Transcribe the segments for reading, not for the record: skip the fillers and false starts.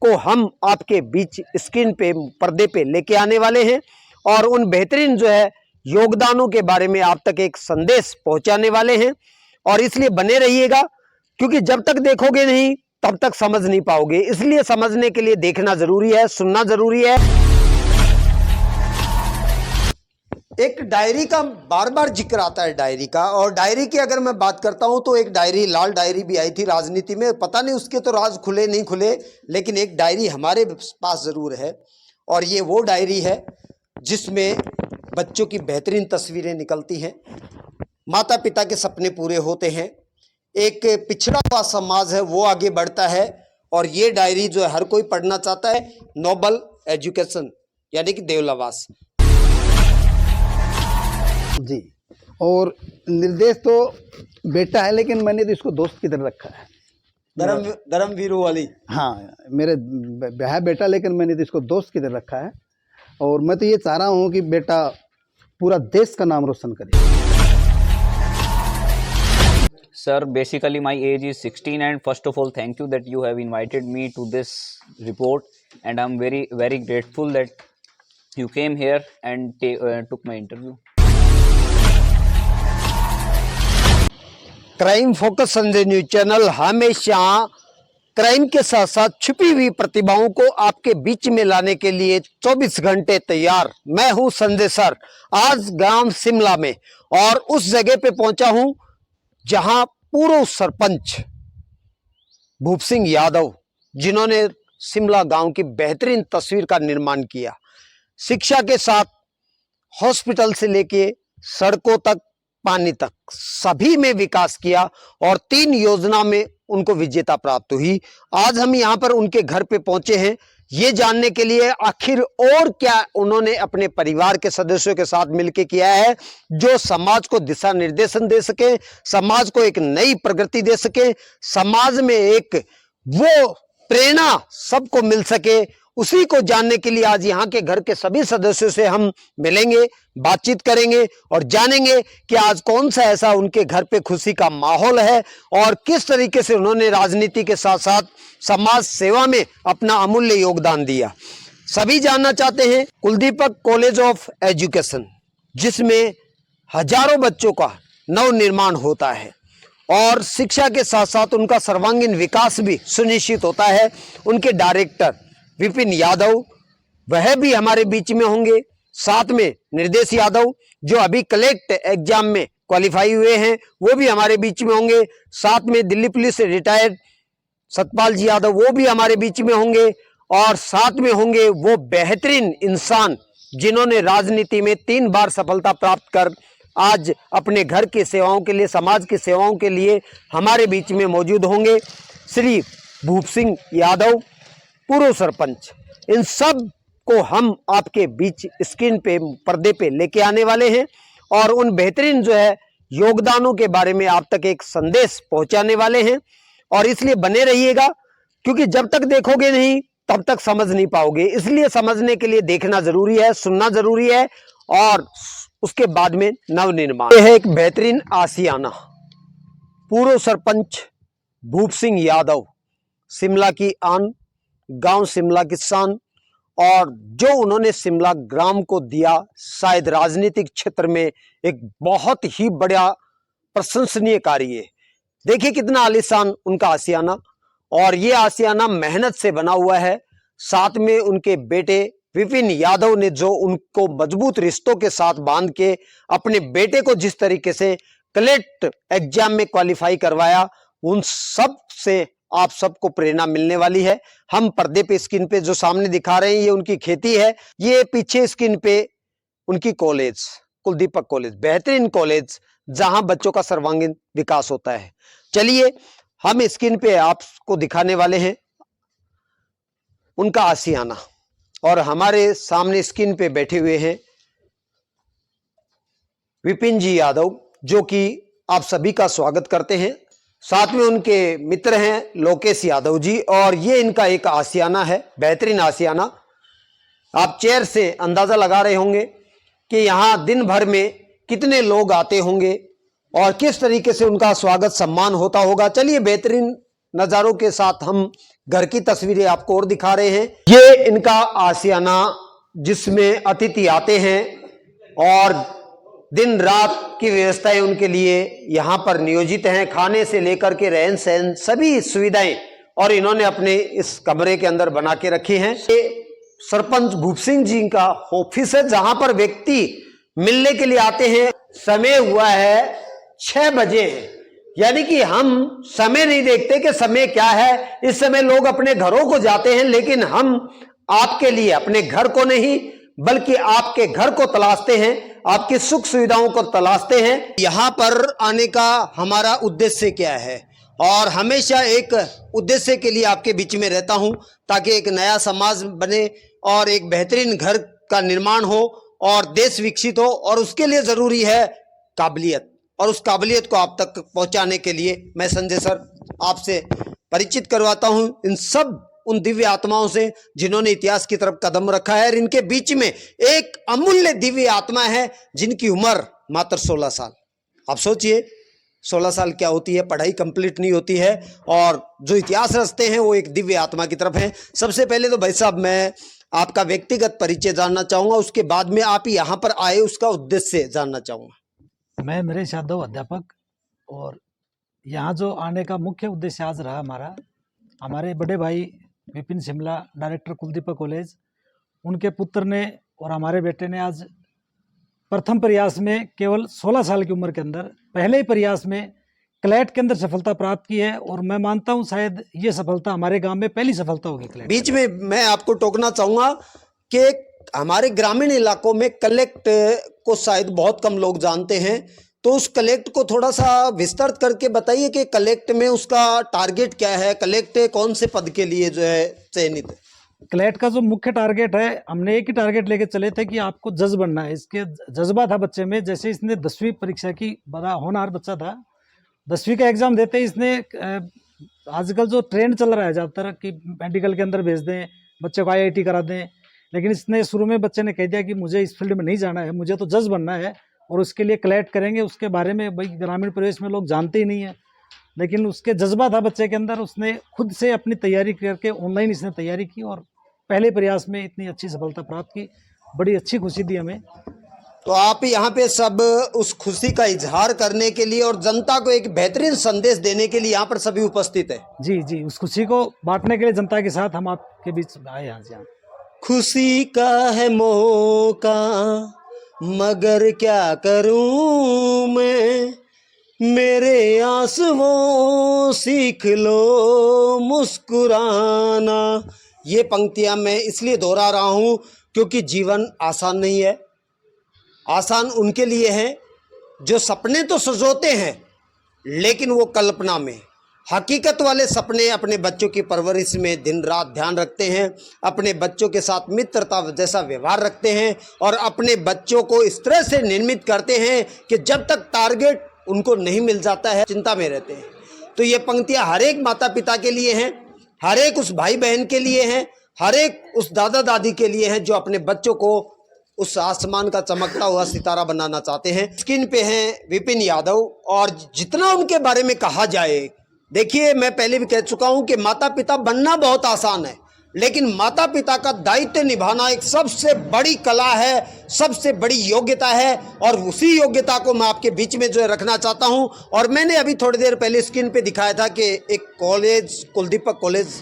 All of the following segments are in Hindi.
को हम आपके बीच स्क्रीन पे पर्दे पे लेके आने वाले हैं और उन बेहतरीन जो है योगदानों के बारे में आप तक एक संदेश पहुंचाने वाले हैं। और इसलिए बने रहिएगा, क्योंकि जब तक देखोगे नहीं तब तक समझ नहीं पाओगे। इसलिए समझने के लिए देखना जरूरी है, सुनना जरूरी है। एक डायरी का बार बार जिक्र आता है, डायरी का। और डायरी की अगर मैं बात करता हूं तो एक डायरी, लाल डायरी भी आई थी राजनीति में, पता नहीं उसके तो राज खुले नहीं खुले, लेकिन एक डायरी हमारे पास जरूर है। और ये वो डायरी है जिसमें बच्चों की बेहतरीन तस्वीरें निकलती हैं, माता पिता के सपने पूरे होते हैं, एक पिछड़ा हुआ समाज है वो आगे बढ़ता है। और ये डायरी जो है हर कोई पढ़ना चाहता है। नोबल एजुकेशन यानी कि देवलावास जी। और निर्देश तो बेटा है, लेकिन मैंने तो इसको दोस्त की तरह रखा है। धर्मवीरों वाली। हाँ, मेरे है बेटा, लेकिन मैंने तो इसको दोस्त की तरह रखा है। और मैं तो ये चाह रहा हूँ कि बेटा पूरा देश का नाम रोशन करे। Sir, basically my age is 16 and first of all thank you that you have invited me to this report and I'm very grateful that you came here and took my interview. Crime focus Sanjay news channel हमेशा क्राइम के साथ साथ छुपी हुई प्रतिभाओं को आपके बीच में लाने के लिए 24 घंटे तैयार। मैं हूं संजय सर, आज ग्राम शिमला में और उस जगह पे पहुंचा हूं जहां पूर्व सरपंच भूप सिंह यादव, जिन्होंने शिमला गांव की बेहतरीन तस्वीर का निर्माण किया, शिक्षा के साथ हॉस्पिटल से लेके सड़कों तक, पानी तक, सभी में विकास किया और 3 योजना में उनको विजेता प्राप्त हुई। आज हम यहां पर उनके घर पे पहुंचे हैं ये जानने के लिए आखिर और क्या उन्होंने अपने परिवार के सदस्यों के साथ मिलकर किया है जो समाज को दिशा निर्देशन दे सके, समाज को एक नई प्रगति दे सके, समाज में एक वो प्रेरणा सबको मिल सके। उसी को जानने के लिए आज यहाँ के घर के सभी सदस्यों से हम मिलेंगे, बातचीत करेंगे और जानेंगे कि आज कौन सा ऐसा उनके घर पे खुशी का माहौल है और किस तरीके से उन्होंने राजनीति के साथ साथ समाज सेवा में अपना अमूल्य योगदान दिया। सभी जानना चाहते हैं कुलदीपक कॉलेज ऑफ एजुकेशन, जिसमें हजारों बच्चों का नव निर्माण होता है और शिक्षा के साथ साथ उनका सर्वांगीण विकास भी सुनिश्चित होता है। उनके डायरेक्टर विपिन यादव, वह भी हमारे बीच में होंगे। साथ में निर्देश यादव जो अभी कलेक्ट एग्जाम में क्वालिफाई हुए हैं, वो भी हमारे बीच में होंगे। साथ में दिल्ली पुलिस से रिटायर्ड सतपाल जी यादव, वो भी हमारे बीच में होंगे। और साथ में होंगे वो बेहतरीन इंसान जिन्होंने राजनीति में 3 बार सफलता प्राप्त कर आज अपने घर की सेवाओं के लिए, समाज की सेवाओं के लिए हमारे बीच में मौजूद होंगे। श्री भूप सिंह यादव, पूर्व सरपंच, इन सब को हम आपके बीच स्क्रीन पे पर्दे पे लेके आने वाले हैं और उन बेहतरीन जो है योगदानों के बारे में आप तक एक संदेश पहुंचाने वाले हैं। और इसलिए बने रहिएगा, क्योंकि जब तक देखोगे नहीं तब तक समझ नहीं पाओगे। इसलिए समझने के लिए देखना जरूरी है, सुनना जरूरी है और उसके बाद में नवनिर्माण। यह है एक बेहतरीन आशियाना। पूर्व सरपंच भूप सिंह यादव, शिमला की आन, गांव शिमला की शान, और जो उन्होंने शिमला ग्राम को दिया, शायद राजनीतिक क्षेत्र में एक बहुत ही बड़ा प्रशंसनीय कार्य है। देखिए कितना आलीशान उनका आशियाना, और ये आशियाना मेहनत से बना हुआ है। साथ में उनके बेटे विपिन यादव ने जो उनको मजबूत रिश्तों के साथ बांध के अपने बेटे को जिस तरीके से कलेक्ट एग्जाम में क्वालिफाई करवाया, उन सब से आप सबको प्रेरणा मिलने वाली है। हम पर्दे पे, स्क्रीन पे जो सामने दिखा रहे हैं ये उनकी खेती है, ये पीछे स्क्रीन पे उनकी कॉलेज, कुलदीपक कॉलेज, बेहतरीन कॉलेज जहां बच्चों का सर्वांगीण विकास होता है। चलिए हम स्क्रीन पे आपको दिखाने वाले हैं उनका आशियाना, और हमारे सामने स्क्रीन पे बैठे हुए हैं विपिन जी यादव, जो कि आप सभी का स्वागत करते हैं। साथ में उनके मित्र हैं लोकेश यादव जी, और ये इनका एक आशियाना है, बेहतरीन आशियाना। आप चेयर से अंदाजा लगा रहे होंगे कि यहाँ दिन भर में कितने लोग आते होंगे और किस तरीके से उनका स्वागत सम्मान होता होगा। चलिए बेहतरीन नज़ारों के साथ हम घर की तस्वीरें आपको और दिखा रहे हैं। ये इनका आशियाना जिसमें अतिथि आते हैं और दिन रात की व्यवस्थाएं उनके लिए यहाँ पर नियोजित हैं। खाने से लेकर के रहन सहन सभी सुविधाएं और इन्होंने अपने इस कमरे के अंदर बना के रखी हैं। ये सरपंच भूप सिंह जी का ऑफिस है जहां पर व्यक्ति मिलने के लिए आते हैं। समय हुआ है 6 बजे है, यानी कि हम समय नहीं देखते कि समय क्या है। इस समय लोग अपने घरों को जाते हैं, लेकिन हम आपके लिए अपने घर को नहीं बल्कि आपके घर को तलाशते हैं, आपकी सुख सुविधाओं को तलाशते हैं। यहां पर आने का हमारा उद्देश्य क्या है, और हमेशा एक उद्देश्य के लिए आपके बीच में रहता हूं ताकि एक नया समाज बने और एक बेहतरीन घर का निर्माण हो और देश विकसित हो। और उसके लिए जरूरी है काबिलियत, और उस काबिलियत को आप तक पहुंचाने के लिए मैं संजय सर आपसे परिचित करवाता हूं इन सब उन दिव्य आत्माओं से जिन्होंने इतिहास की तरफ कदम रखा है। और इनके बीच में एक अमूल्य दिव्य आत्मा है जिनकी उम्र मात्र 16 साल। आप सोचिए 16 साल क्या होती है, पढ़ाई कंप्लीट नहीं होती है, और जो इतिहास रचते हैं वो एक दिव्य आत्मा की तरफ है। सबसे पहले तो भाई साहब मैं आपका व्यक्तिगत परिचय जानना चाहूंगा, उसके बाद में आप यहाँ पर आए उसका उद्देश्य जानना चाहूंगा। मैं नरेश यादव अध्यापक, और यहाँ जो आने का मुख्य उद्देश्य आज रहा हमारे बड़े भाई विपिन शिमला, डायरेक्टर कुलदीपक कॉलेज, उनके पुत्र ने और हमारे बेटे ने आज प्रथम प्रयास में केवल 16 साल की उम्र के अंदर पहले ही प्रयास में क्लैट के अंदर सफलता प्राप्त की है। और मैं मानता हूँ शायद ये सफलता हमारे गांव में पहली सफलता होगी क्लैट। बीच में मैं आपको टोकना चाहूंगा कि हमारे ग्रामीण इलाकों में कलेक्ट को शायद बहुत कम लोग जानते हैं, तो उस कलेक्ट को थोड़ा सा विस्तृत करके बताइए कि कलेक्ट में उसका टारगेट क्या है, कलेक्ट कौन से पद के लिए जो है चयनित है। क्लैट का जो मुख्य टारगेट है, हमने एक ही टारगेट लेके चले थे कि आपको जज बनना है। इसके जज्बा था बच्चे में, जैसे इसने 10वीं परीक्षा की, बड़ा होनहार बच्चा था, 10वीं का एग्जाम देते इसने आजकल जो ट्रेंड चल रहा है ज़्यादातर कि मेडिकल के अंदर भेज दें बच्चे को, IIT करा दें, लेकिन इसने शुरू में बच्चे ने कह दिया कि मुझे इस फील्ड में नहीं जाना है, मुझे तो जज बनना है, और उसके लिए क्लैट करेंगे। उसके बारे में भाई ग्रामीण प्रदेश में लोग जानते ही नहीं है, लेकिन उसके जज्बा था बच्चे के अंदर। उसने खुद से अपनी तैयारी करके ऑनलाइन इसने तैयारी की और पहले प्रयास में इतनी अच्छी सफलता प्राप्त की। बड़ी अच्छी खुशी दी हमें। तो आप यहाँ पे सब उस खुशी का इजहार करने के लिए और जनता को एक बेहतरीन संदेश देने के लिए यहाँ पर सभी उपस्थित है। जी जी, उस खुशी को बांटने के लिए जनता के साथ हम आपके बीच आए यहाँ से। खुशी का है मौका मगर क्या करूं मैं, मेरे आंसुओं सीख लो मुस्कुराना। ये पंक्तियां मैं इसलिए दोहरा रहा हूं क्योंकि जीवन आसान नहीं है। आसान उनके लिए है जो सपने तो सजोते हैं लेकिन वो कल्पना में, हकीकत वाले सपने अपने बच्चों की परवरिश में दिन रात ध्यान रखते हैं, अपने बच्चों के साथ मित्रता जैसा व्यवहार रखते हैं और अपने बच्चों को इस तरह से निर्मित करते हैं कि जब तक टारगेट उनको नहीं मिल जाता है चिंता में रहते हैं। तो ये पंक्तियां हर एक माता पिता के लिए हैं, हर एक उस भाई बहन के लिए हैं, हर एक उस दादा दादी के लिए हैं जो अपने बच्चों को उस आसमान का चमकता हुआ सितारा बनाना चाहते हैं। स्क्रीन पे हैं विपिन यादव, और जितना उनके बारे में कहा जाए, देखिए मैं पहले भी कह चुका हूं कि माता पिता बनना बहुत आसान है, लेकिन माता पिता का दायित्व निभाना एक सबसे बड़ी कला है, सबसे बड़ी योग्यता है, और उसी योग्यता को मैं आपके बीच में जो है रखना चाहता हूं। और मैंने अभी थोड़ी देर पहले स्क्रीन पे दिखाया था कि एक college, Kuldeepak college,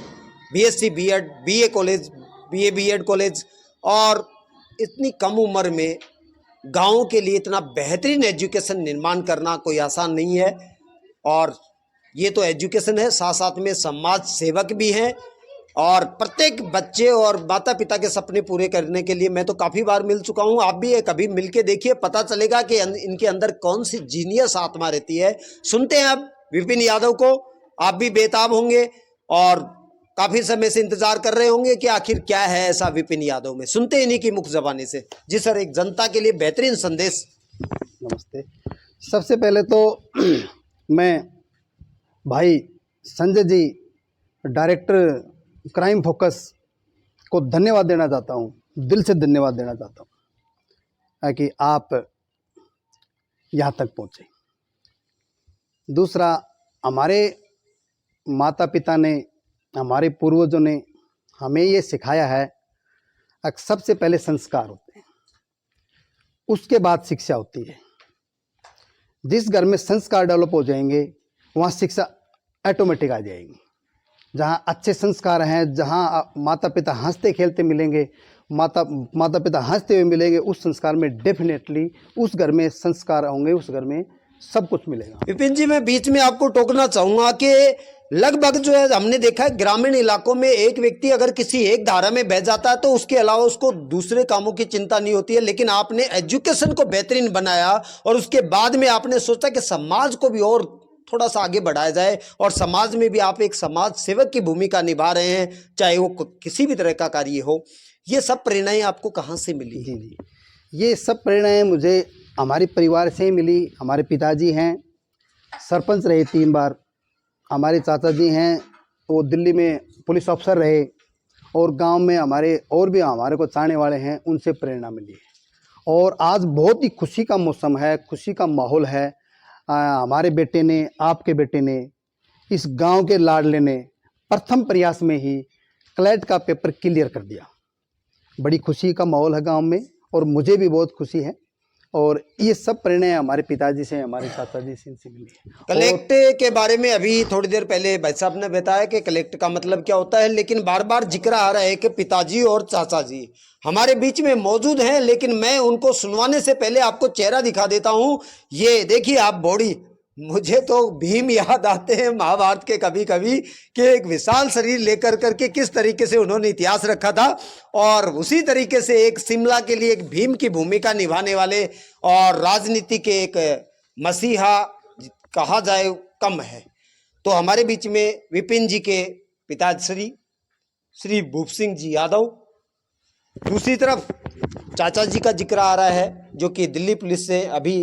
BSc B.Ed, BA college, BA B.Ed college, और इतनी कम उम्र में गाँव के लिए इतना बेहतरीन एजुकेशन निर्माण करना कोई आसान नहीं है। और ये तो एजुकेशन है, साथ साथ में समाज सेवक भी हैं, और प्रत्येक बच्चे और माता पिता के सपने पूरे करने के लिए मैं तो काफ़ी बार मिल चुका हूँ। आप भी कभी मिल के देखिए, पता चलेगा कि इनके अंदर कौन सी जीनियस आत्मा रहती है। सुनते हैं अब विपिन यादव को, आप भी बेताब होंगे और काफ़ी समय से इंतजार कर रहे होंगे कि आखिर क्या है ऐसा विपिन यादव में। सुनते इन्हीं की मुख जबानी से। जी सर, एक जनता के लिए बेहतरीन संदेश। नमस्ते। सबसे पहले तो मैं भाई Sanjay ji, director crime focus को धन्यवाद देना चाहता हूँ, दिल से धन्यवाद देना चाहता हूँ कि आप यहाँ तक पहुँचे। दूसरा, हमारे माता पिता ने हमारे पूर्वजों ने हमें ये सिखाया है कि सबसे पहले संस्कार होते हैं, उसके बाद शिक्षा होती है। जिस घर में संस्कार डेवलप हो जाएंगे वहाँ शिक्षा ऑटोमेटिक आ जाएगी। जहाँ अच्छे संस्कार हैं, जहाँ माता पिता हंसते खेलते मिलेंगे, माता पिता हंसते हुए मिलेंगे, उस संस्कार में डेफिनेटली उस घर में संस्कार होंगे, उस घर में सब कुछ मिलेगा। विपिन जी, मैं बीच में आपको टोकना चाहूंगा कि लगभग जो है हमने देखा है ग्रामीण इलाकों में एक व्यक्ति अगर किसी एक धारा में बह जाता है तो उसके अलावा उसको दूसरे कामों की चिंता नहीं होती है, लेकिन आपने एजुकेशन को बेहतरीन बनाया और उसके बाद में आपने सोचा कि समाज को भी और थोड़ा सा आगे बढ़ाया जाए और समाज में भी आप एक समाज सेवक की भूमिका निभा रहे हैं, चाहे वो किसी भी तरह का कार्य हो। ये सब प्रेरणाएं आपको कहाँ से मिली? जी, ये सब प्रेरणाएं मुझे हमारे परिवार से ही मिली। हमारे पिताजी हैं, सरपंच रहे 3 बार। हमारे चाचा जी हैं, वो दिल्ली में पुलिस अफसर रहे। और गांव में हमारे और भी हमारे को चाहने वाले हैं, उनसे प्रेरणा मिली है। और आज बहुत ही खुशी का मौसम है, खुशी का माहौल है। हमारे बेटे ने, आपके बेटे ने, इस गांव के लाडले ने प्रथम प्रयास में ही क्लैट का पेपर क्लियर कर दिया। बड़ी खुशी का माहौल है गांव में और मुझे भी बहुत खुशी है। और ये सब प्रेरणाएं हमारे पिताजी से, हमारे चाचा जी से, इनसे मिली है। कलेक्ट के बारे में अभी थोड़ी देर पहले भाई साहब ने बताया कि कलेक्ट का मतलब क्या होता है, लेकिन बार बार जिक्र आ रहा है कि पिताजी और चाचा जी हमारे बीच में मौजूद हैं, लेकिन मैं उनको सुनवाने से पहले आपको चेहरा दिखा देता हूं। ये देखिए आप बॉडी, मुझे तो भीम याद आते हैं महाभारत के कभी कभी कि एक विशाल शरीर लेकर करके किस तरीके से उन्होंने इतिहास रखा था, और उसी तरीके से एक शिमला के लिए एक भीम की भूमिका निभाने वाले और राजनीति के एक मसीहा कहा जाए कम है। तो हमारे बीच में विपिन जी के पिताश्री श्री भूप सिंह जी यादव, दूसरी तरफ चाचा जी का जिक्र आ रहा है जो कि दिल्ली पुलिस से अभी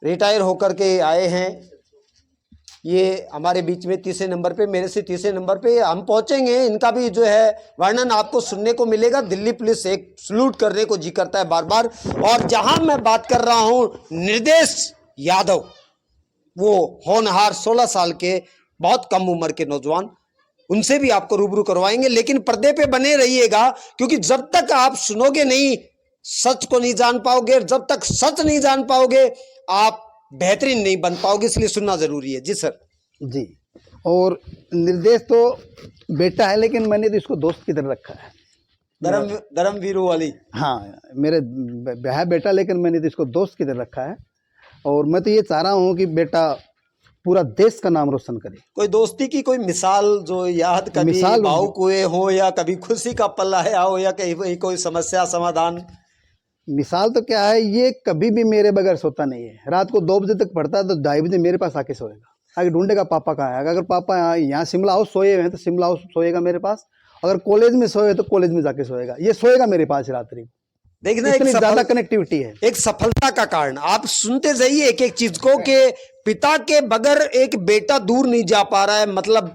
रिटायर होकर के आए हैं। ये हमारे बीच में तीसरे नंबर पे, मेरे से तीसरे नंबर पे हम पहुंचेंगे। इनका भी जो है वर्णन आपको सुनने को मिलेगा। दिल्ली पुलिस एक सलूट करने को जी करता है बार बार। और जहां मैं बात कर रहा हूं निर्देश यादव, वो होनहार 16 साल के बहुत कम उम्र के नौजवान, उनसे भी आपको रूबरू करवाएंगे। लेकिन पर्दे पे बने रहिएगा, क्योंकि जब तक आप सुनोगे नहीं सच को नहीं जान पाओगे, जब तक सच नहीं जान पाओगे आप बेहतरीन नहीं बन पाओगे, इसलिए सुनना जरूरी है। जी सर। जी, और निर्देश तो बेटा है, लेकिन मैंने तो इसको दोस्त की तरह रखा है। धर्मवीरों वाली। हाँ, मेरे है बेटा, लेकिन मैंने तो इसको दोस्त की तरह रखा है। और मैं तो ये चाह रहा हूँ कि बेटा पूरा देश का नाम रोशन करे। कोई दोस्ती की कोई मिसाल जो याद कभी भावुक हुए हो, या कभी खुशी का पल आया हो, या कहीं कोई समस्या समाधान? मिसाल तो क्या है, ये कभी भी मेरे बगैर सोता नहीं है। रात को 2 बजे तक पढ़ता है तो 2:30 बजे मेरे पास आके सोएगा। आगे ढूंढेगा पापा कहाँ है। अगर पापा यहाँ शिमला हाउस सोए हुए हैं तो शिमला हाउस सोएगा मेरे पास। अगर कॉलेज में सोए तो कॉलेज में जाके सोएगा। ये सोएगा मेरे पास रात्रि। देखना इतनी ज्यादा कनेक्टिविटी है। एक सफलता का कारण आप सुनते जाइए एक एक चीज को, कि पिता के बगैर एक बेटा दूर नहीं जा पा रहा है। मतलब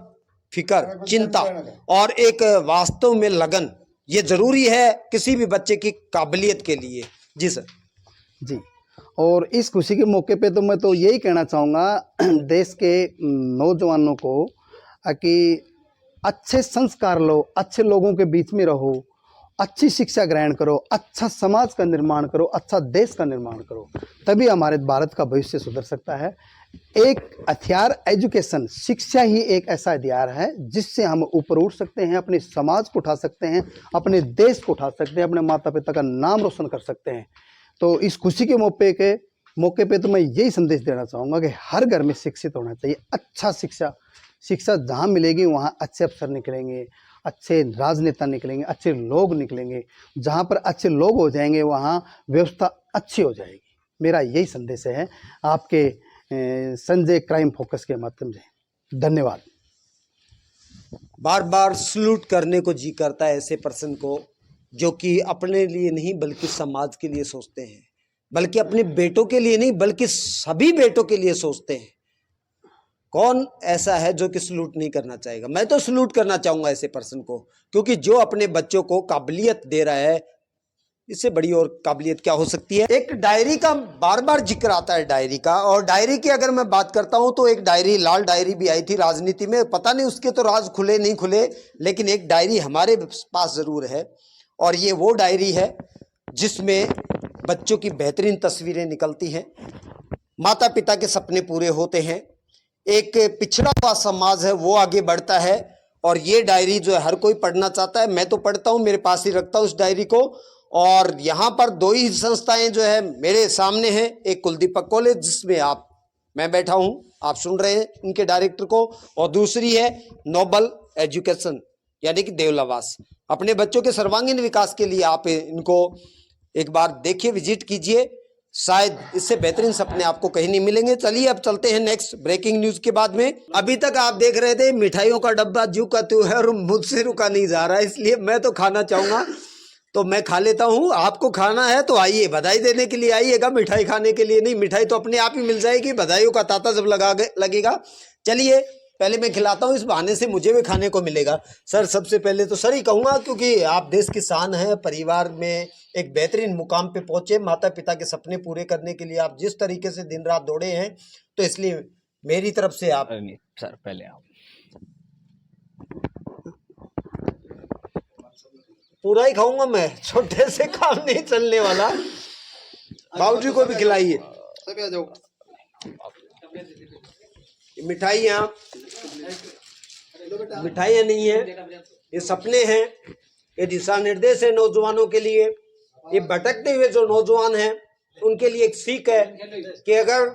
फिकर, चिंता और एक वास्तव में लगन, ये जरूरी है किसी भी बच्चे की काबिलियत के लिए। जी सर। जी, और इस खुशी के मौके पे तो मैं तो यही कहना चाहूँगा देश के नौजवानों को कि अच्छे संस्कार लो, अच्छे लोगों के बीच में रहो, अच्छी शिक्षा ग्रहण करो, अच्छा समाज का निर्माण करो, अच्छा देश का निर्माण करो, तभी हमारे भारत का भविष्य सुधर सकता है। एक हथियार एजुकेशन, शिक्षा ही एक ऐसा हथियार है जिससे हम ऊपर उठ सकते हैं, अपने समाज को उठा सकते हैं, अपने देश को उठा सकते हैं, अपने माता पिता का नाम रोशन कर सकते हैं। तो इस खुशी के मौके पे तो मैं यही संदेश देना चाहूँगा कि हर घर में शिक्षित होना चाहिए। अच्छा शिक्षा जहाँ मिलेगी वहाँ अच्छे अफसर निकलेंगे, अच्छे राजनेता निकलेंगे, अच्छे लोग निकलेंगे। जहाँ पर अच्छे लोग हो जाएंगे वहाँ व्यवस्था अच्छी हो जाएगी। मेरा यही संदेश है आपके संजय क्राइम फोकस के माध्यम से। धन्यवाद। बार बार सलूट करने को जी करता है ऐसे पर्सन को जो कि अपने लिए नहीं बल्कि समाज के लिए सोचते हैं, बल्कि अपने बेटों के लिए नहीं बल्कि सभी बेटों के लिए सोचते हैं। कौन ऐसा है जो कि सलूट नहीं करना चाहेगा? मैं तो सलूट करना चाहूंगा ऐसे पर्सन को, क्योंकि जो अपने बच्चों को काबिलियत दे रहा है, इससे बड़ी और काबिलियत क्या हो सकती है। एक डायरी का बार बार जिक्र आता है, डायरी का, और डायरी की अगर मैं बात करता हूं तो एक डायरी, लाल डायरी भी आई थी राजनीति में, पता नहीं उसके तो राज खुले नहीं खुले, लेकिन एक डायरी हमारे पास जरूर है, और ये वो डायरी है जिसमें बच्चों की बेहतरीन तस्वीरें निकलती हैं, माता पिता के सपने पूरे होते हैं, एक पिछड़ा हुआ समाज है वो आगे बढ़ता है। और ये डायरी जो है हर कोई पढ़ना चाहता है, मैं तो पढ़ता हूँ, मेरे पास ही रखता हूँ इस डायरी को। और यहाँ पर दो ही संस्थाएं जो है मेरे सामने हैं, एक कुलदीपक कॉलेज जिसमें मैं बैठा हूँ, आप सुन रहे हैं इनके डायरेक्टर को, और दूसरी है नोबल एजुकेशन यानी कि देवलावास। अपने बच्चों के सर्वांगीण विकास के लिए आप इनको एक बार देखिए, विजिट कीजिए, शायद इससे बेहतरीन सपने आपको कहीं नहीं मिलेंगे। चलिए अब चलते हैं नेक्स्ट ब्रेकिंग न्यूज के बाद में। अभी तक आप देख रहे थे मिठाइयों का डब्बा ज्यों का त्यों है और मुझसे रुका नहीं जा रहा, इसलिए मैं तो खाना चाहूंगा तो मैं खा लेता हूं। आपको खाना है तो आइए, बधाई देने के लिए आइएगा, मिठाई खाने के लिए नहीं। मिठाई तो अपने आप ही मिल जाएगी, बधाइयों का तांता जब लगेगा। चलिए पहले मैं खिलाता हूं, इस बहाने से मुझे भी खाने को मिलेगा। सर सबसे पहले तो सर ही कहूंगा, क्योंकि आप देश की शान है, परिवार में एक बेहतरीन मुकाम पे पहुंचे, माता पिता के सपने पूरे करने के लिए आप जिस तरीके से दिन रात दौड़े हैं, तो इसलिए मेरी तरफ से आप सर पहले आप पूरा ही खाऊंगा मैं, छोटे से काम नहीं चलने वाला। बाबूजी को भी खिलाइए। मिठाइयाँ नहीं है, ये सपने हैं, ये दिशा निर्देश है नौजवानों के लिए। ये भटकते हुए जो नौजवान हैं उनके लिए एक सीख है कि अगर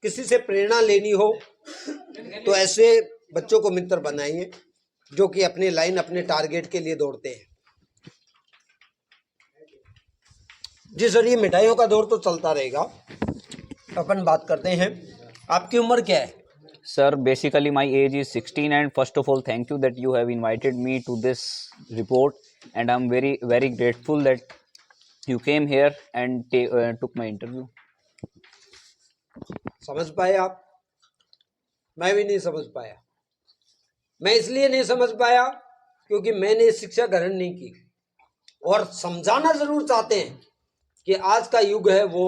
किसी से प्रेरणा लेनी हो तो ऐसे बच्चों को मित्र बनाइए जो कि अपने लाइन, अपने टारगेट के लिए दौड़ते हैं। जी सर, ये मिठाइयों का दौर तो चलता रहेगा। अपन बात करते हैं, आपकी उम्र क्या है? Sir, basically my age is 16, and first of all thank you that you have invited me to this report, and I'm very very grateful that you came here and took my interview. समझ पाए आप? मैं भी नहीं समझ पाया। मैं इसलिए नहीं समझ पाया क्योंकि मैंने शिक्षा ग्रहण नहीं की, और समझाना जरूर चाहते हैं कि आज का युग है वो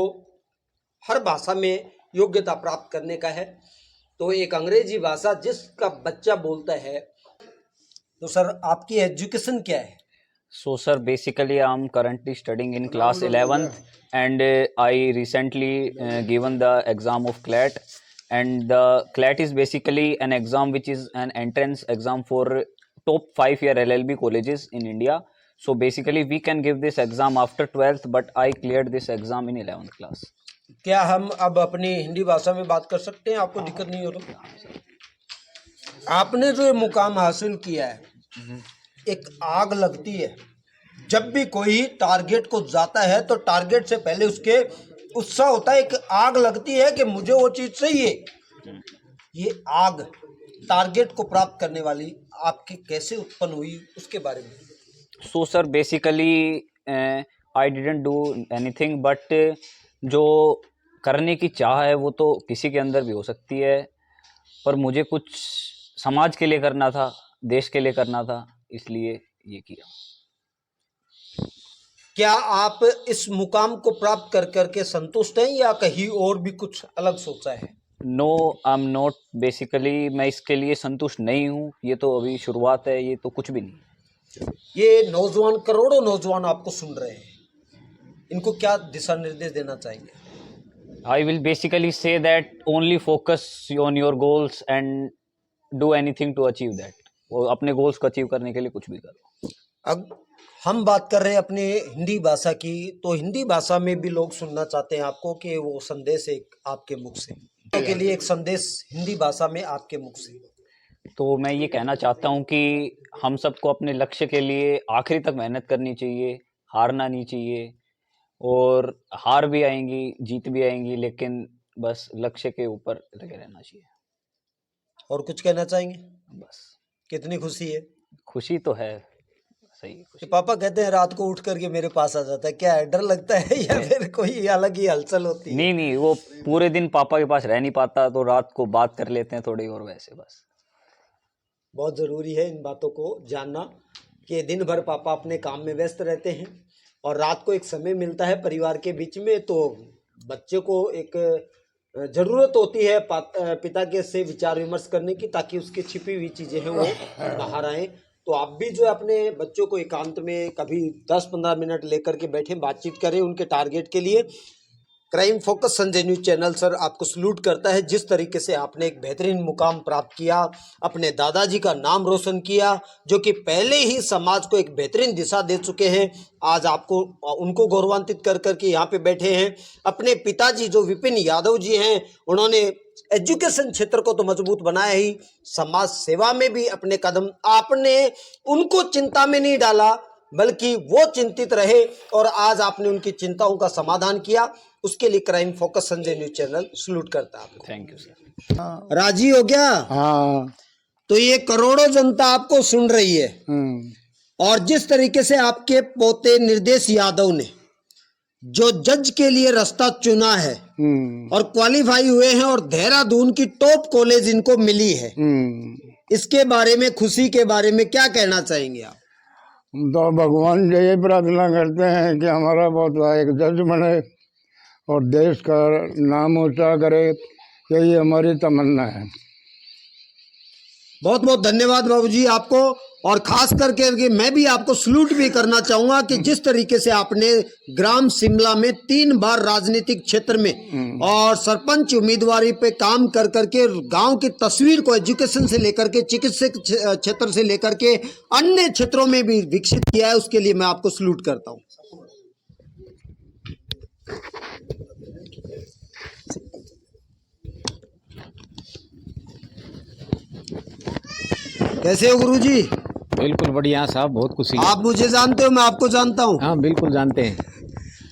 हर भाषा में योग्यता प्राप्त करने का है। तो एक अंग्रेजी भाषा जिसका बच्चा बोलता है, तो सर आपकी एजुकेशन क्या है? So sir, basically I'm currently studying in class 11th, and I recently given the exam of CLAT, and the CLAT is basically an exam which is an entrance exam for top 5-year LLB colleges in India. So basically we can give this exam after 12th, but I cleared this exam in 11th class. क्या हम अब अपनी हिंदी भाषा में बात कर सकते हैं? आपको दिक्कत नहीं हो रही? आपने जो ये मुकाम हासिल किया है, एक आग लगती है जब भी कोई टारगेट को जाता है, तो टारगेट से पहले उसके उत्साह होता है, एक आग लगती है कि मुझे वो चीज चाहिए। ये आग टारगेट को प्राप्त करने वाली आपकी कैसे उत्पन्न हुई, उसके बारे में। So sir, basically I didn't do anything, but जो करने की चाह है वो तो किसी के अंदर भी हो सकती है, पर मुझे कुछ समाज के लिए करना था, देश के लिए करना था, इसलिए ये किया। क्या आप इस मुकाम को प्राप्त कर करके संतुष्ट हैं या कहीं और भी कुछ अलग सोचा है? No, I am not, basically मैं इसके लिए संतुष्ट नहीं हूँ, ये तो अभी शुरुआत है, ये तो कुछ भी नहीं। ये नौजवान, करोड़ों नौजवान आपको सुन रहे हैं, इनको क्या दिशा निर्देश देना चाहेंगे? I will basically say that only focus on your goals and do anything to achieve that. वो अपने गोल्स को अचीव करने के लिए कुछ भी करो। अब हम बात कर रहे हैं अपने हिंदी भाषा की, तो हिंदी भाषा में भी लोग सुनना चाहते हैं आपको कि वो संदेश एक आपके मुख से, के लिए एक संदेश हिंदी भाषा में आपके मुख से। तो मैं ये कहना चाहता हूँ कि हम सबको अपने लक्ष्य के लिए आखिरी तक मेहनत करनी चाहिए, हारना नहीं चाहिए, और हार भी आएंगी, जीत भी आएंगी, लेकिन बस लक्ष्य के ऊपर लगे रहना चाहिए। और कुछ कहना चाहेंगे? बस कितनी खुशी है? खुशी तो है, सही खुशी। पापा कहते हैं रात को उठ करके मेरे पास आ जाता है, क्या है, डर लगता है या फिर कोई अलग ही हलचल होती है? नहीं, वो पूरे दिन पापा के पास रह नहीं पाता, तो रात को बात कर लेते हैं थोड़ी, और वैसे बस। बहुत ज़रूरी है इन बातों को जानना कि दिन भर पापा अपने काम में व्यस्त रहते हैं और रात को एक समय मिलता है परिवार के बीच में, तो बच्चे को एक जरूरत होती है पिता के से विचार विमर्श करने की, ताकि उसकी छिपी हुई चीजें हैं वो बाहर आए। तो आप भी जो है अपने बच्चों को एकांत में कभी 10-15 मिनट लेकर के बैठे, बातचीत करें उनके टारगेट के लिए। Crime focus Sanjay news channel sir आपको सल्यूट करता है, जिस तरीके से आपने एक बेहतरीन मुकाम प्राप्त किया, अपने दादाजी का नाम रोशन किया, जो कि पहले ही समाज को एक बेहतरीन दिशा दे चुके हैं। आज आपको उनको गौरवान्वित कर करके यहाँ पे बैठे हैं। अपने पिताजी जो विपिन यादव जी हैं, उन्होंने एजुकेशन क्षेत्र को तो मजबूत बनाया ही, समाज सेवा में भी अपने कदम, आपने उनको चिंता में नहीं डाला बल्कि वो चिंतित रहे और आज आपने उनकी चिंताओं का समाधान किया। उसके लिए crime focus Sanjay news channel salute करता है आपको। Thank you sir. राजी हो गया? हाँ। तो ये करोड़ों जनता आपको सुन रही है और जिस तरीके से आपके पोते निर्देश यादव ने जो जज के लिए रास्ता चुना है और क्वालिफाई हुए हैं और देहरादून की टॉप कॉलेज इनको मिली है, इसके बारे में, खुशी के बारे में क्या कहना चाहेंगे आप? हम तो भगवान से यही प्रार्थना करते हैं कि हमारा बहुत एक जज बने और देश का नाम ऊंचा करे, यही हमारी तमन्ना है। बहुत बहुत धन्यवाद बाबूजी आपको, और खास करके मैं भी आपको सल्यूट भी करना चाहूंगा कि जिस तरीके से आपने ग्राम शिमला में 3 बार राजनीतिक क्षेत्र में और सरपंच उम्मीदवारी पे काम कर करके गांव की तस्वीर को एजुकेशन से लेकर के चिकित्सक क्षेत्र से लेकर के अन्य क्षेत्रों में भी विकसित किया है, उसके लिए मैं आपको सल्यूट करता हूं। कैसे हो गुरुजी? बिल्कुल बढ़िया साहब, बहुत खुशी। आप मुझे जानते हो, मैं आपको जानता हूँ। हाँ बिल्कुल जानते हैं।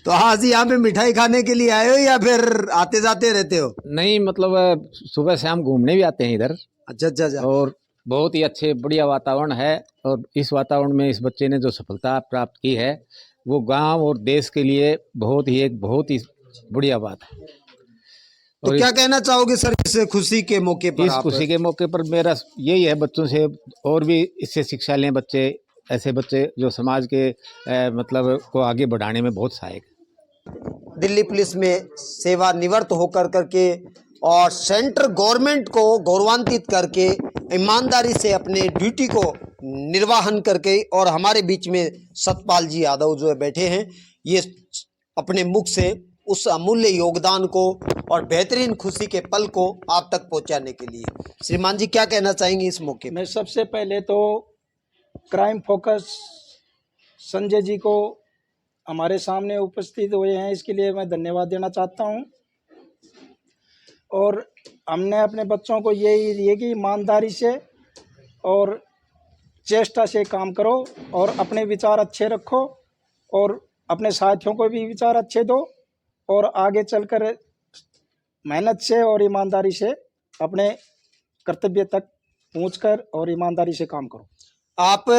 तो आज यहाँ पे मिठाई खाने के लिए आए हो या फिर आते जाते रहते हो? नहीं मतलब सुबह शाम घूमने भी आते हैं इधर। अच्छा अच्छा अच्छा। और बहुत ही अच्छे बढ़िया वातावरण है, और इस वातावरण में इस बच्चे ने जो सफलता प्राप्त की है वो गांव और देश के लिए बहुत ही बढ़िया बात है। तो क्या कहना चाहोगे सर इस खुशी के मौके पर? इस खुशी के मौके पर मेरा यही है, बच्चों से और भी इससे शिक्षा लें बच्चे, ऐसे बच्चे जो समाज के मतलब को आगे बढ़ाने में बहुत सहायक। दिल्ली पुलिस में सेवानिवृत्त होकर करके और सेंट्रल गवर्नमेंट को गौरवान्वित करके ईमानदारी से अपने ड्यूटी को निर्वाहन करके, और हमारे बीच में सतपाल जी यादव जो बैठे हैं, ये अपने मुख से उस अमूल्य योगदान को और बेहतरीन खुशी के पल को आप तक पहुंचाने के लिए। श्रीमान जी क्या कहना चाहेंगे इस मौके में? मैं सबसे पहले तो क्राइम फोकस संजय जी को हमारे सामने उपस्थित हुए हैं इसके लिए मैं धन्यवाद देना चाहता हूं। और हमने अपने बच्चों को ये कि ईमानदारी से और चेष्टा से काम करो और अपने विचार अच्छे रखो और अपने साथियों को भी विचार अच्छे दो और आगे चलकर मेहनत से और ईमानदारी से अपने कर्तव्य तक पहुंचकर और ईमानदारी से काम करो। आप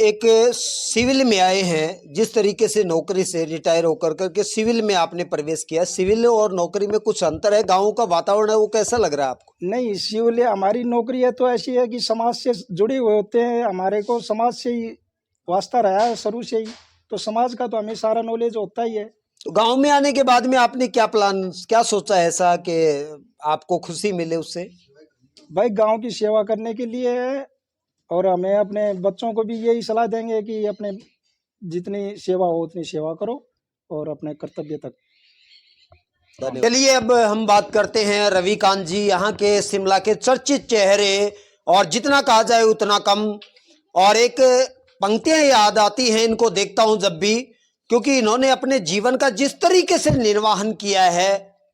एक सिविल में आए हैं, जिस तरीके से नौकरी से रिटायर होकर करके सिविल में आपने प्रवेश किया, सिविल और नौकरी में कुछ अंतर है? गाँव का वातावरण है वो कैसा लग रहा है आपको? नहीं, सिविल हमारी नौकरी है तो ऐसी है कि समाज से जुड़े हुए होते हैं, हमारे को समाज से ही वास्ता रहा है शुरू से ही, तो समाज का तो हमें सारा नॉलेज होता ही है। तो गांव में आने के बाद में आपने क्या प्लान, क्या सोचा है ऐसा कि आपको खुशी मिले उससे? भाई गांव की सेवा करने के लिए है और हमें अपने बच्चों को भी यही सलाह देंगे कि अपने जितनी सेवा हो उतनी सेवा करो और अपने कर्तव्य तक। चलिए अब हम बात करते हैं रविकांत जी, यहाँ के शिमला के चर्चित चेहरे, और जितना कहा जाए उतना कम। और एक पंक्तियां याद आती हैं इनको देखता हूं जब भी, क्योंकि इन्होंने अपने जीवन का जिस तरीके से निर्वाहन किया है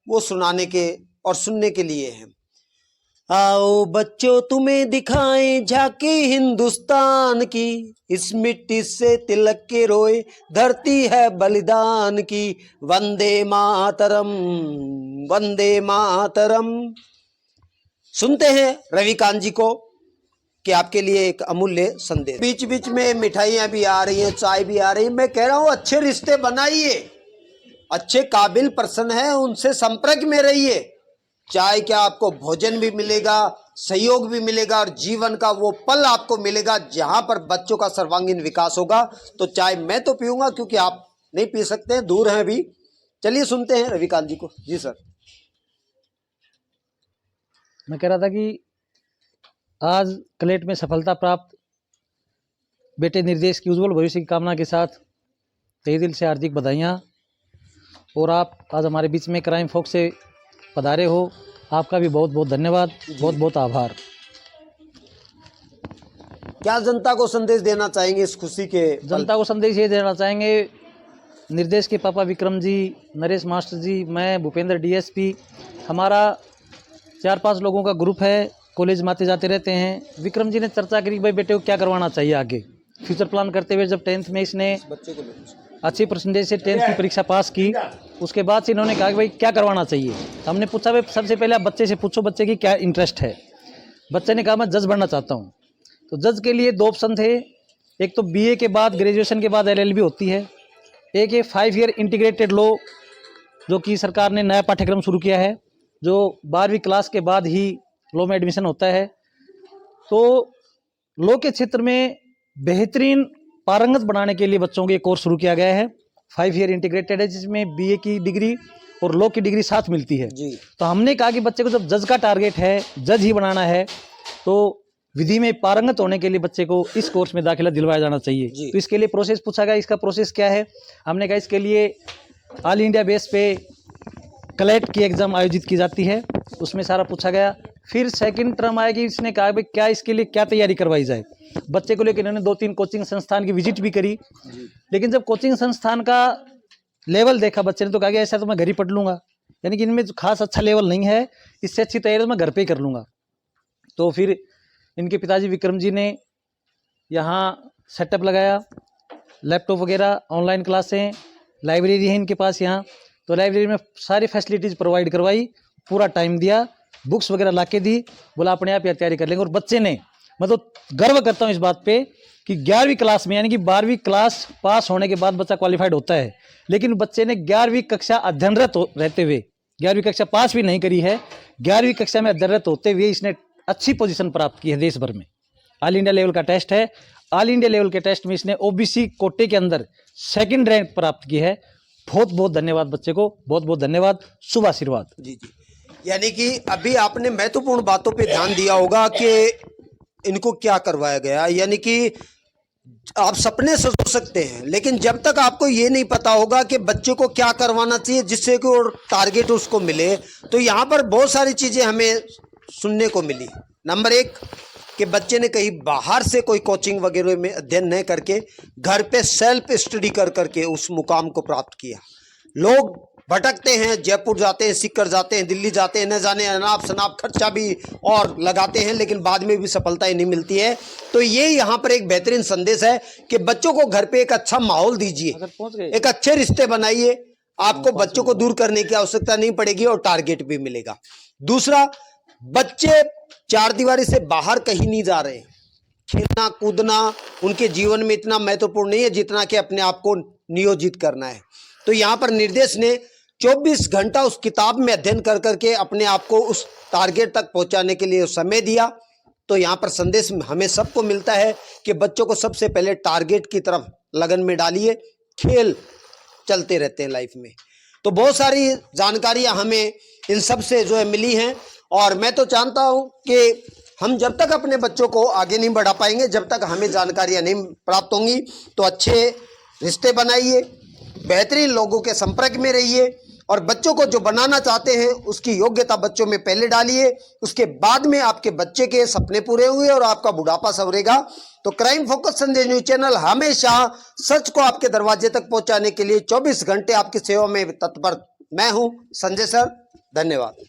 वो सुनाने के और सुनने के लिए है। आओ बच्चों तुम्हें दिखाएं झांकी हिंदुस्तान की, इस मिट्टी से तिलक के रोए धरती है बलिदान की, वंदे मातरम वंदे मातरम। सुनते हैं रविकांत जी को कि आपके लिए एक अमूल्य संदेश। बीच बीच में मिठाइयाँ भी आ रही हैं, चाय भी आ रही है। मैं कह रहा हूँ अच्छे रिश्ते बनाइए, अच्छे काबिल पर्सन है उनसे संपर्क में रहिए। चाहे क्या आपको भोजन भी मिलेगा, सहयोग भी मिलेगा और जीवन का वो पल आपको मिलेगा जहां पर बच्चों का सर्वांगीण विकास होगा। तो चाय मैं तो पीऊंगा क्योंकि आप नहीं पी सकते हैं, दूर हैं अभी। चलिए सुनते हैं रविकांत जी को। जी सर। मैं कह रहा था कि आज क्लेट में सफलता प्राप्त बेटे निर्देश की उज्जवल भविष्य की कामना के साथ तहे दिल से हार्दिक बधाइयाँ। और आप आज हमारे बीच में क्राइम फोक्स से पधारे हो, आपका भी बहुत बहुत धन्यवाद, बहुत बहुत आभार। क्या जनता को संदेश देना चाहेंगे इस खुशी के पल? जनता को संदेश ये देना चाहेंगे, निर्देश के पापा विक्रम जी, नरेश मास्टर जी, मैं भूपेंद्र डीएसपी, हमारा 4-5 लोगों का ग्रुप है, कॉलेज में आते जाते रहते हैं। विक्रम जी ने चर्चा करी भाई बेटे को क्या करवाना चाहिए आगे, फ्यूचर प्लान करते हुए जब 10th में इसने अच्छे परसेंटेज से 10th की परीक्षा पास की, उसके बाद से इन्होंने कहा कि भाई क्या करवाना चाहिए। हमने पूछा भाई सबसे पहले आप बच्चे से पूछो बच्चे की क्या इंटरेस्ट है। बच्चे ने कहा मैं जज बनना चाहता हूँ। तो जज के लिए 2 ऑप्शन थे, एक तो बीए के बाद ग्रेजुएशन के बाद एलएलबी होती है, एक ये 5 ईयर इंटीग्रेटेड लॉ जो कि सरकार ने नया पाठ्यक्रम शुरू किया है, जो 12वीं क्लास के बाद ही लॉ में एडमिशन होता है। तो लॉ के क्षेत्र में बेहतरीन पारंगत बनाने के लिए बच्चों के कोर्स शुरू किया गया है। 5 ईयर इंटीग्रेटेड है जिसमें बीए की डिग्री और लॉ की डिग्री साथ मिलती है। जी। तो हमने कहा कि बच्चे को जब जज का टारगेट है, जज ही बनाना है, तो विधि में पारंगत होने के लिए बच्चे को इस कोर्स में दाखिला दिलवाया जाना चाहिए। तो इसके लिए प्रोसेस पूछा गया, इसका प्रोसेस क्या है। हमने कहा इसके लिए ऑल इंडिया बेस पे क्लेट की एग्जाम आयोजित की जाती है, उसमें सारा पूछा गया। फिर सेकंड टर्म आएगी, इसने कहा भाई क्या इसके लिए क्या तैयारी करवाई जाए। बच्चे को लेकर इन्होंने 2-3 कोचिंग संस्थान की विजिट भी करी, लेकिन जब कोचिंग संस्थान का लेवल देखा बच्चे ने तो कहा कि ऐसा तो मैं घर ही पढ़ लूंगा, यानी कि इनमें खास अच्छा लेवल नहीं है, इससे अच्छी तैयारी तो मैं घर पे ही कर लूंगा। तो फिर इनके पिताजी विक्रम जी ने यहाँ सेटअप लगाया, लैपटॉप वगैरह, ऑनलाइन क्लासें, लाइब्रेरी है इनके पास यहाँ, तो लाइब्रेरी में सारी फैसिलिटीज़ प्रोवाइड करवाई, पूरा टाइम दिया, बुक्स वगैरह ला के दी, बोला अपने आप ही तैयारी कर लेंगे। और बच्चे ने, मैं तो गर्व करता हूँ इस बात पे कि 11वीं क्लास में, यानी कि 12वीं क्लास पास होने के बाद बच्चा क्वालिफाइड होता है, लेकिन बच्चे ने 11वीं कक्षा अध्ययनरत रहते हुए, 11वीं कक्षा पास भी नहीं करी है, 11वीं कक्षा में अध्ययनरत होते हुए इसने अच्छी पोजीशन प्राप्त की है देश भर में। ऑल इंडिया लेवल का टेस्ट है, ऑल इंडिया लेवल के टेस्ट में इसने ओबीसी कोटे के अंदर 2nd रैंक प्राप्त की है। बहुत बहुत धन्यवाद बच्चे को, बहुत बहुत धन्यवाद, शुभ आशीर्वाद। जी जी। यानी कि अभी आपने महत्वपूर्ण बातों पे ध्यान दिया होगा कि इनको क्या करवाया गया। यानी कि आप सपने सजो सकते हैं, लेकिन जब तक आपको ये नहीं पता होगा कि बच्चे को क्या करवाना चाहिए जिससे कि और टारगेट उसको मिले, तो यहाँ पर बहुत सारी चीज़ें हमें सुनने को मिली। नंबर 1 कि बच्चे ने कहीं बाहर से कोई कोचिंग वगैरह में अध्ययन नहीं करके घर पे सेल्फ स्टडी कर करके उस मुकाम को प्राप्त किया। लोग भटकते हैं, जयपुर जाते हैं, सीकर जाते हैं, दिल्ली जाते हैं, न जाने अनाप शनाप खर्चा भी और लगाते हैं, लेकिन बाद में भी सफलता नहीं मिलती है। तो ये यहाँ पर एक बेहतरीन संदेश है कि बच्चों को घर पे एक अच्छा माहौल दीजिए, एक अच्छे रिश्ते बनाइए, आपको बच्चों को दूर करने की आवश्यकता नहीं पड़ेगी और टारगेट भी मिलेगा। दूसरा, बच्चे 4 दीवारी से बाहर कहीं नहीं जा रहे। खेलना कूदना उनके जीवन में इतना महत्वपूर्ण नहीं है जितना कि अपने आप को नियोजित करना है। तो यहाँ पर निर्देश ने 24 घंटा उस किताब में अध्ययन कर करके अपने आप को उस टारगेट तक पहुंचाने के लिए समय दिया। तो यहाँ पर संदेश हमें सबको मिलता है कि बच्चों को सबसे पहले टारगेट की तरफ लगन में डालिए। खेल चलते रहते हैं लाइफ में। तो बहुत सारी जानकारियाँ हमें इन सब से जो है मिली हैं, और मैं तो जानता हूँ कि हम जब तक अपने बच्चों को आगे नहीं बढ़ा पाएंगे, जब तक हमें जानकारियाँ नहीं प्राप्त होंगी। तो अच्छे रिश्ते बनाइए, बेहतरीन लोगों के संपर्क में रहिए, और बच्चों को जो बनाना चाहते हैं उसकी योग्यता बच्चों में पहले डालिए। उसके बाद में आपके बच्चे के सपने पूरे हुए और आपका बुढ़ापा संवरेगा। तो क्राइम फोकस संदेश न्यूज चैनल हमेशा सच को आपके दरवाजे तक पहुंचाने के लिए 24 घंटे आपकी सेवा में तत्पर। मैं हूं संजय सर, धन्यवाद।